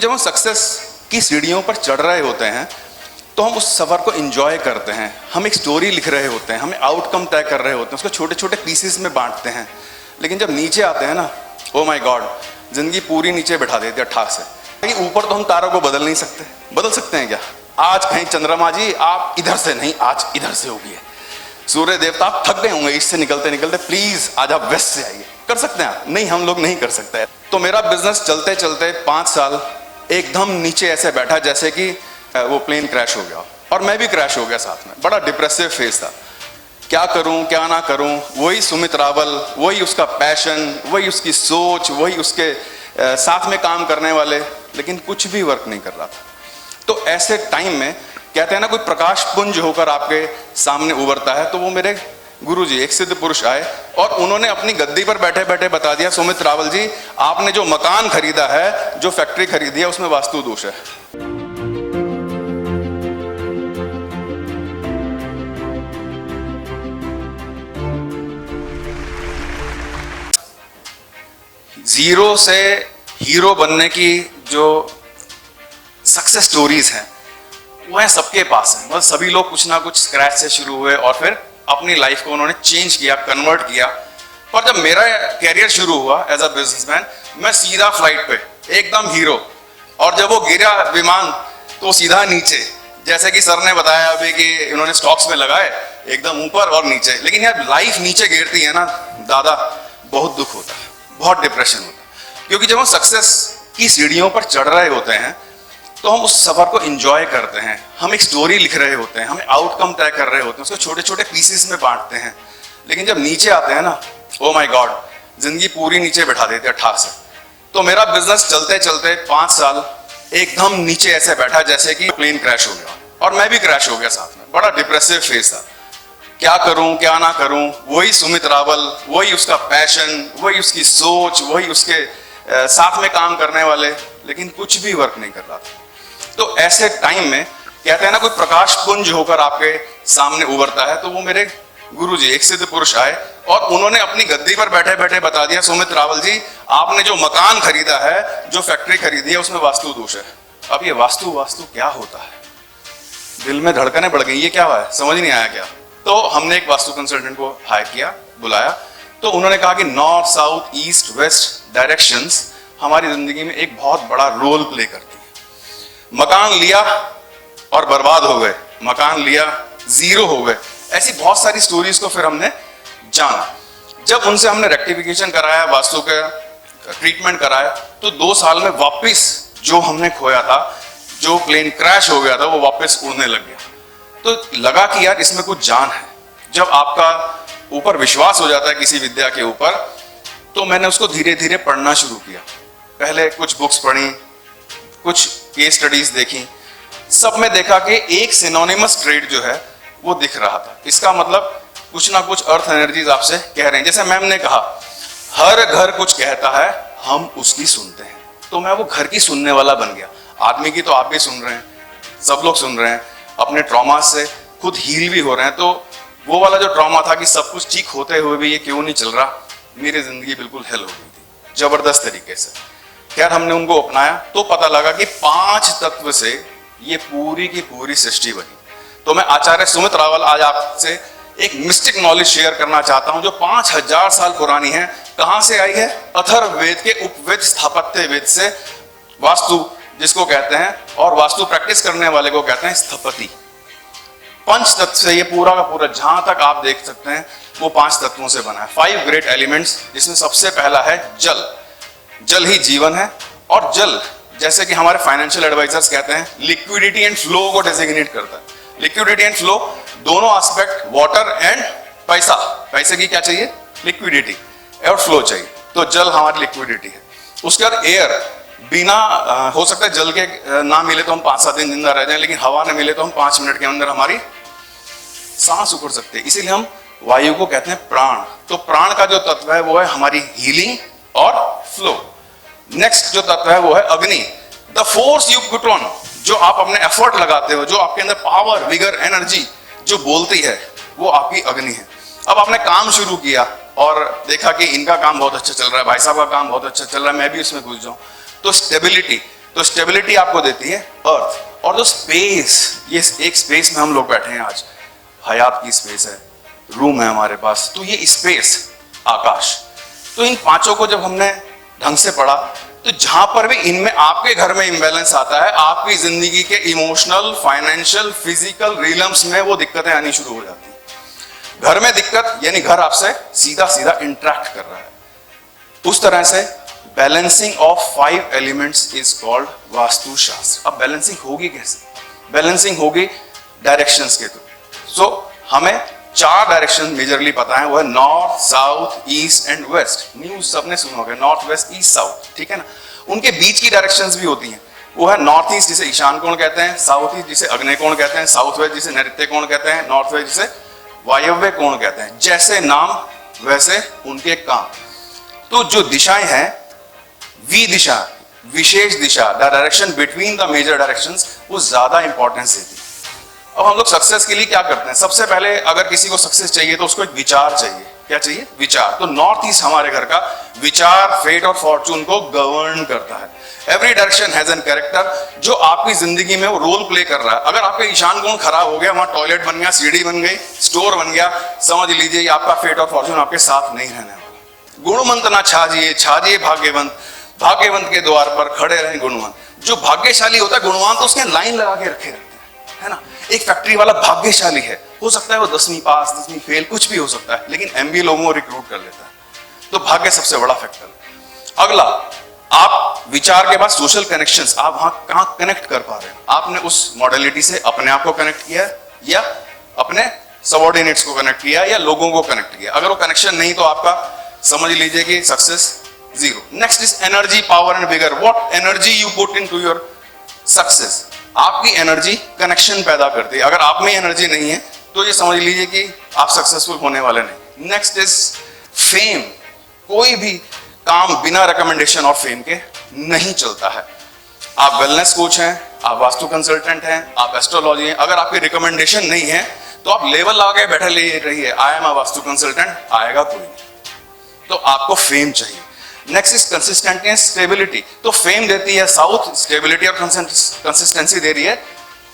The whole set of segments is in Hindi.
जब हम सक्सेस की सीढ़ियों पर चढ़ रहे होते हैं तो हम उस सफ़र को एंजॉय करते हैं, हम एक स्टोरी लिख रहे होते हैं, हमें आउटकम तय कर रहे होते हैं, उसको छोटे छोटे पीसेस में बांटते हैं। लेकिन जब नीचे आते हैं ना, ओ माय गॉड, जिंदगी पूरी नीचे बैठा देती है ठाक से। लेकिन ऊपर तो हम तारों को बदल नहीं सकते। बदल सकते हैं क्या? आज कहीं चंद्रमा जी आप इधर से नहीं, आज इधर से होगी। सूर्य देवता आप थक गए होंगे इससे निकलते निकलते, प्लीज आज आप वेस्ट से आइए। कर सकते हैं आप? नहीं, हम लोग नहीं कर सकते। तो मेरा बिजनेस चलते चलते 5 साल एकदम नीचे ऐसे बैठा जैसे कि वो प्लेन क्रैश हो गया, और मैं भी क्रैश हो गया साथ में। बड़ा डिप्रेसिव फेज था, क्या करूं क्या ना करूं। वही सुमित रावल, वही उसका पैशन, वही उसकी सोच, वही उसके साथ में काम करने वाले, लेकिन कुछ भी वर्क नहीं कर रहा था। तो ऐसे टाइम में कहते हैं ना, कोई प्रकाश पुंज होकर आपके सामने उभरता है। तो वो मेरे गुरुजी, एक सिद्ध पुरुष आए और उन्होंने अपनी गद्दी पर बैठे बैठे बता दिया, सुमित रावल जी आपने जो मकान खरीदा है, जो फैक्ट्री खरीदी है, उसमें वास्तु दोष है। जीरो से हीरो बनने की जो सक्सेस स्टोरीज हैं वो है सबके पास है। मतलब सभी लोग कुछ ना कुछ स्क्रैच से शुरू हुए और फिर अपनी लाइफ को उन्होंने चेंज किया, कन्वर्ट किया। पर जब मेरा कैरियर शुरू हुआ एज अ बिजनेसमैन, मैं सीधा फ्लाइट पे एकदम हीरो, और जब वो गिरा विमान तो सीधा नीचे। जैसे कि सर ने बताया अभी कि इन्होंने स्टॉक्स में लगाए, एकदम ऊपर और नीचे। लेकिन यार लाइफ नीचे गिरती है ना दादा, बहुत दुख होता है, बहुत डिप्रेशन होता है। क्योंकि जब हम सक्सेस की सीढ़ियों पर चढ़ रहे होते हैं तो हम उस सफर को एंजॉय करते हैं, हम एक स्टोरी लिख रहे होते हैं, हमें आउटकम तय कर रहे होते हैं, उसको छोटे छोटे पीसेस में बांटते हैं। लेकिन जब नीचे आते हैं ना, ओ माय गॉड, जिंदगी पूरी नीचे बैठा देती है ठाक से। तो मेरा बिजनेस चलते चलते 5 साल एकदम नीचे ऐसे बैठा जैसे कि प्लेन क्रैश हो गया, और मैं भी क्रैश हो गया साथ में। बड़ा डिप्रेसिव फेज था, क्या करूं क्या ना करूं। वही सुमित रावल, वही उसका पैशन, वही उसकी सोच, वही उसके साथ में काम करने वाले, लेकिन कुछ भी वर्क नहीं कर रहा था। तो ऐसे टाइम में कहते हैं ना, कोई प्रकाश पुंज होकर आपके सामने उभरता है। तो वो मेरे गुरुजी, एक सिद्ध पुरुष आए और उन्होंने अपनी गद्दी पर बैठे बैठे बता दिया, सुमित रावल जी आपने जो मकान खरीदा है, जो फैक्ट्री खरीदी है, उसमें वास्तु दोष है। अब ये वास्तु क्या होता है? दिल में धड़कनें बढ़ गई, ये क्या हुआ है, समझ नहीं आया क्या। तो हमने एक वास्तु कंसल्टेंट को हायर किया, बुलाया। तो उन्होंने कहा कि north south east west directions हमारी जिंदगी में एक बहुत बड़ा रोल प्ले करती है। मकान लिया और बर्बाद हो गए, मकान लिया जीरो हो गए। ऐसी बहुत सारी स्टोरीज को फिर हमने जाना। जब उनसे हमने रेक्टिफिकेशन कराया, वास्तु का ट्रीटमेंट कराया, तो 2 साल में वापस जो हमने खोया था, जो प्लेन क्रैश हो गया था, वो वापस उड़ने लग गया। तो लगा कि यार इसमें कुछ जान है। जब आपका ऊपर विश्वास हो जाता है किसी विद्या के ऊपर, तो मैंने उसको धीरे धीरे पढ़ना शुरू किया। पहले कुछ बुक्स पढ़ी, कुछ केस स्टडीज देखी, सब में देखा कि एक सिनोनिमस ट्रेड जो है वो दिख रहा था। इसका मतलब कुछ ना कुछ अर्थ एनर्जीज आपसे कह रहे हैं। जैसे मैम ने कहा, हर घर कुछ कहता है, हम उसकी सुनते हैं। तो मैं वो घर की सुनने वाला बन गया। आदमी की तो आप भी सुन रहे हैं, सब लोग सुन रहे हैं, अपने ट्रॉमा से खुद हील भी हो रहे हैं। तो वो वाला जो ट्रॉमा था कि सब कुछ ठीक होते हुए भी ये क्यों नहीं चल रहा, मेरी जिंदगी बिल्कुल हेल हो गई थी जबरदस्त तरीके से। खैर हमने उनको अपनाया तो पता लगा कि 5 तत्व से ये पूरी की पूरी सृष्टि बनी। तो मैं आचार्य सुमित रावल आज आपसे एक मिस्टिक नॉलेज शेयर करना चाहता हूं जो 5000 साल पुरानी है। कहां से आई है? अथर्ववेद के उपवेद स्थापत्य वेद से। वास्तु जिसको कहते हैं, और वास्तु प्रैक्टिस करने वाले को कहते हैं स्थपति। 5 तत्व से ये पूरा का पूरा, जहां तक आप देख सकते हैं, वो 5 तत्वों से बना है। 5 ग्रेट एलिमेंट्स, जिसमें सबसे पहला है जल। जल ही जीवन है। और जल, जैसे कि हमारे फाइनेंशियल एडवाइजर्स कहते हैं, लिक्विडिटी एंड फ्लो को डेजिग्नेट करता है। लिक्विडिटी एंड फ्लो दोनों एस्पेक्ट, वाटर एंड पैसा। पैसे की क्या चाहिए? लिक्विडिटी, और फ्लो चाहिए। तो जल हमारी लिक्विडिटी है। उसके बाद एयर, बिना हो सकता है जल के ना मिले तो हम 5-7 दिन जिंदा रह जाएं, लेकिन हवा न मिले तो हम 5 मिनट के अंदर हमारी सांस उखड़ सकते हैं। इसीलिए हम वायु को कहते हैं प्राण। तो प्राण का जो तत्व है वो है हमारी हीलिंग और फ्लो। नेक्स्ट जो तत्व है वो है अग्नि, the force you put on, जो आप अपने एफर्ट लगाते हो, जो आपके अंदर पावर, विगर, एनर्जी जो बोलती है, वो आपकी अग्नि है। अब आपने काम शुरू किया और देखा कि इनका काम बहुत अच्छा चल रहा है, भाई साहब का काम बहुत अच्छा चल रहा है, मैं भी उसमें घुस जाऊं। तो स्टेबिलिटी, तो स्टेबिलिटी आपको देती है अर्थ। और जो स्पेस, ये एक स्पेस में हम लोग बैठे हैं आज, हयात की स्पेस है, रूम है हमारे पास, तो ये स्पेस, आकाश। तो इन पांचों को जब हमने ढंग से पढ़ा, तो जहां पर भी इनमें आपके घर में इंबैलेंस आता है, आपकी जिंदगी के इमोशनल, फाइनेंशियल, फिजिकल रिलम्स में वो दिक्कतें आनी शुरू हो जाती हैं। घर में दिक्कत यानी घर आपसे सीधा सीधा इंटरेक्ट कर रहा है। उस तरह से balancing of 5 elements is called vastu शास्त्र। अब बैलेंसिंग होगी कैसे? बैलेंसिंग होगी डायरेक्शंस के थ्रू। सो हमें 4 डायरेक्शन मेजरली पता है, वो है north, south, east and west. News सबने सुना होगा, नॉर्थ, वेस्ट, ईस्ट, साउथ, ठीक है ना। उनके बीच की डायरेक्शंस भी होती हैं। वो है नॉर्थ ईस्ट जिसे ईशान कोण कहते हैं, साउथ ईस्ट जिसे आग्नेय कोण कहते हैं, साउथ वेस्ट जिसे नैऋत्य कोण कहते हैं, नॉर्थ वेस्ट जिसे वायव्य कोण कहते हैं। जैसे नाम वैसे उनके काम। तो जो दिशाएं हैं, वी दिशा, विशेष दिशा, the direction between the major directions, वो ज्यादा इंपॉर्टेंस देती है। अब हम लोग सक्सेस के लिए क्या करते हैं? सबसे पहले अगर किसी को सक्सेस चाहिए तो उसको एक विचार चाहिए। क्या चाहिए? विचार। तो नॉर्थ ईस्ट हमारे घर का विचार फेट और फॉर्चून को गवर्न करता है। Every direction has an character जो आपकी जिंदगी में वो रोल प्ले कर रहा है। अगर आपका ईशान कोण खराब हो गया, वहां टॉयलेट बन गया, सीढ़ी बन गई, स्टोर बन गया, समझ लीजिए आपका फेट और फॉर्चून आपके साथ नहीं रहने वाला। गुणवंत ना छाजिए, छाजिए भाग्यवंत, भाग्यवंत के द्वार पर खड़े रहे गुणवान। जो भाग्यशाली होता है, गुणवान तो उसके लाइन लगा के रखे रहते हैं, है ना। एक फैक्ट्री वाला भाग्यशाली है, हो सकता है वो 10वीं पास, 10वीं फेल, कुछ भी हो सकता है, लेकिन MBA लोगों को रिक्रूट कर लेता है। तो भाग्य सबसे बड़ा फैक्टर है। अगला, आप विचार के बाद सोशल कनेक्शंस, आप वहां कहां कनेक्ट कर पा रहे हैं? आपने उस मॉडलिटी से अपने आप को कनेक्ट किया या अपने सबऑर्डिनेट्स को कनेक्ट किया या लोगों को कनेक्ट किया? अगर वो कनेक्शन नहीं तो आपका समझ लीजिए कि success 0। Next is energy, power and vigour. What energy you put into your success. आपकी एनर्जी कनेक्शन पैदा करती है। अगर आप में एनर्जी नहीं है तो ये समझ लीजिए कि आप सक्सेसफुल होने वाले नहीं। Next is fame. कोई भी काम बिना रिकमेंडेशन और फेम के नहीं चलता है। आप वेलनेस कोच हैं, आप वास्तु कंसल्टेंट हैं, आप एस्ट्रोलॉजी हैं, अगर आपकी रिकमेंडेशन नहीं है तो आप लेवल लगा के बैठे ले रही है, I am a vastu consultant, आएगा कोई नहीं। तो आपको फेम चाहिए। Next is consistent and stability. तो फेम देती है साउथ, स्टेबिलिटी और कंसिस्टेंसी दे रही है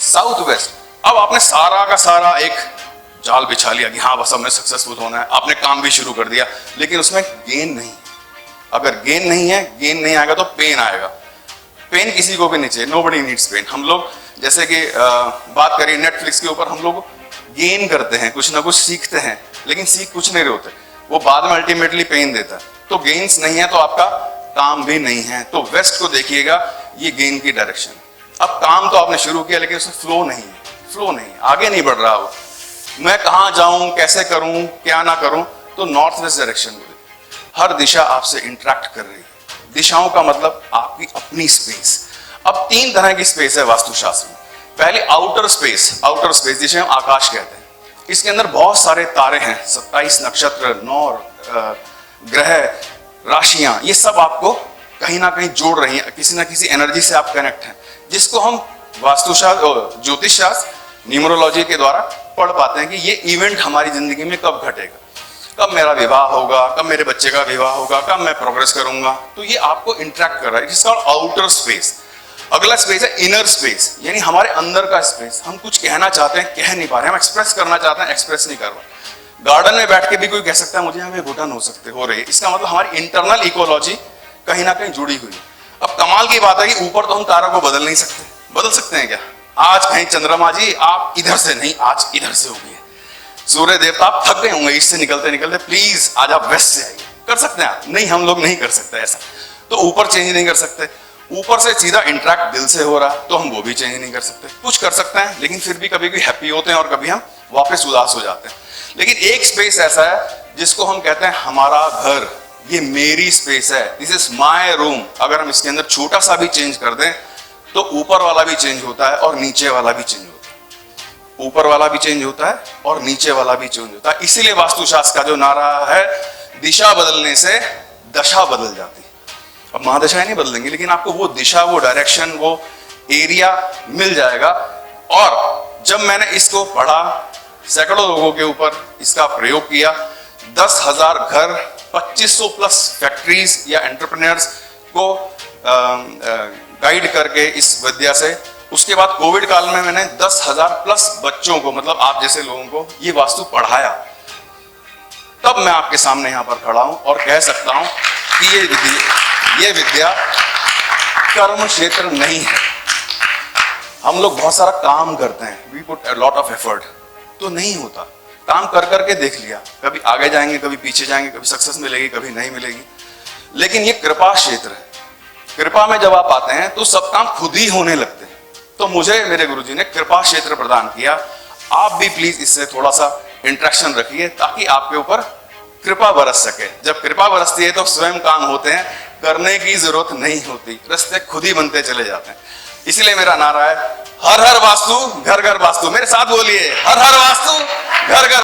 साउथ वेस्ट। अब आपने सारा का सारा एक जाल बिछा लिया कि हाँ बस हमें सक्सेसफुल होना है, आपने काम भी शुरू कर दिया, लेकिन उसमें गेन नहीं है। अगर गेन नहीं है, गेन नहीं आएगा तो पेन आएगा। पेन किसी को भी नहीं चाहिए, नोबडी नीड्स पेन। हम लोग जैसे कि बात करिए नेटफ्लिक्स के ऊपर, हम लोग गेन करते हैं, कुछ ना कुछ सीखते हैं, लेकिन सीख कुछ नहीं रहे होते, वो बाद में अल्टीमेटली पेन देता है। तो गेन्स नहीं है तो आपका काम भी नहीं है। तो वेस्ट को देखिएगा, ये गेन की डायरेक्शन। अब काम तो आपने शुरू किया लेकिन उसमें फ्लो नहीं है, फ्लो नहीं है, आगे नहीं बढ़ रहा हो। मैं कहां जाऊं, कैसे करूं, क्या ना करूं, तो नॉर्थ वेस्ट डायरेक्शन को देखिए। हर दिशा आपसे इंटरेक्ट कर रही है। दिशाओं का मतलब आपकी अपनी स्पेस। अब 3 तरह की स्पेस है वास्तुशास्त्र में। पहले आउटर स्पेस, आउटर स्पेस जिसे हम आकाश कहते हैं। इसके अंदर बहुत सारे तारे हैं, 27 नक्षत्र, 9 ग्रह, राशियां, ये सब आपको कहीं ना कहीं जोड़ रही हैं, किसी ना किसी एनर्जी से आप कनेक्ट हैं, जिसको हम वास्तुशास्त्र, ज्योतिष शास्त्र, न्यूमरोलॉजी के द्वारा पढ़ पाते हैं कि ये इवेंट हमारी जिंदगी में कब घटेगा, कब मेरा विवाह होगा, कब मेरे बच्चे का विवाह होगा, कब मैं प्रोग्रेस करूंगा। तो ये आपको इंटरेक्ट कर रहा है, जिसका आउटर स्पेस। अगला स्पेस है इनर स्पेस, यानी हमारे अंदर का स्पेस। हम कुछ कहना चाहते हैं, कह नहीं पा रहे, हम एक्सप्रेस करना चाहते हैं, एक्सप्रेस नहीं कर रहे। गार्डन में बैठ के भी कोई कह सकता है मुझे यहाँ पे घुटन हो रही है, इसका मतलब हमारी इंटरनल इकोलॉजी कहीं ना कहीं जुड़ी हुई है। अब कमाल की बात है कि ऊपर तो हम तारों को बदल नहीं सकते, बदल सकते हैं क्या? आज कहीं चंद्रमा जी आप इधर से नहीं, आज इधर से हो गए। सूर्य देवता आप थक गए होंगे ईस्ट से निकलते निकलते, प्लीज आज आप वेस्ट से आइए। कर सकते हैं आप? नहीं, हम लोग नहीं कर सकते ऐसा। तो ऊपर चेंज नहीं कर सकते, ऊपर से सीधा इंटरेक्ट दिल से हो रहा है तो हम वो भी चेंज नहीं कर सकते। कुछ कर सकते हैं लेकिन फिर भी कभी कभी हैप्पी होते हैं और कभी हम वापस उदास हो जाते हैं। लेकिन एक स्पेस ऐसा है जिसको हम कहते हैं हमारा घर, ये मेरी स्पेस है, दिस इज माय रूम। अगर हम इसके अंदर छोटा सा भी चेंज कर दें तो ऊपर वाला भी चेंज होता है और नीचे वाला भी चेंज होता है, ऊपर वाला भी चेंज होता है और नीचे वाला भी चेंज होता है। इसीलिए वास्तुशास्त्र का जो नारा है, दिशा बदलने से दशा बदल जाती है। अब महादशाएं नहीं बदलेंगी, लेकिन आपको वो दिशा, वो डायरेक्शन, वो एरिया मिल जाएगा। और जब मैंने इसको पढ़ा, सैकड़ों लोगों के ऊपर इसका प्रयोग किया, 10,000 घर, 2500 प्लस फैक्ट्रीज या एंटरप्रेन्योर्स को गाइड करके इस विद्या से। उसके बाद कोविड काल में मैंने 10,000 प्लस बच्चों को, मतलब आप जैसे लोगों को, ये वास्तु पढ़ाया। तब मैं आपके सामने यहाँ पर खड़ा हूं और कह सकता हूं कि ये विद्या कर्म क्षेत्र नहीं है। हम लोग बहुत सारा काम करते हैं, we put a lot of effort, तो नहीं होता। काम कर करके देख लिया, कभी आगे जाएंगे, कभी पीछे जाएंगे, कभी सक्सेस मिलेगी, कभी नहीं मिलेगी। लेकिन ये कृपा क्षेत्र है। कृपा में जब आप आते हैं तो सब काम खुद ही होने लगते हैं। तो मुझे मेरे गुरुजी ने कृपा क्षेत्र प्रदान किया। आप भी प्लीज इससे थोड़ा सा इंटरेक्शन रखिए ताकि आपके ऊपर कृपा बरस सके। जब कृपा बरसती है तो स्वयं काम होते हैं, करने की जरूरत नहीं होती, रास्ते खुद ही बनते चले जाते हैं। इसलिए मेरा नारा है, हर हर वास्तु घर घर वास्तु। मेरे साथ बोलिए, हर हर वास्तु घर घर।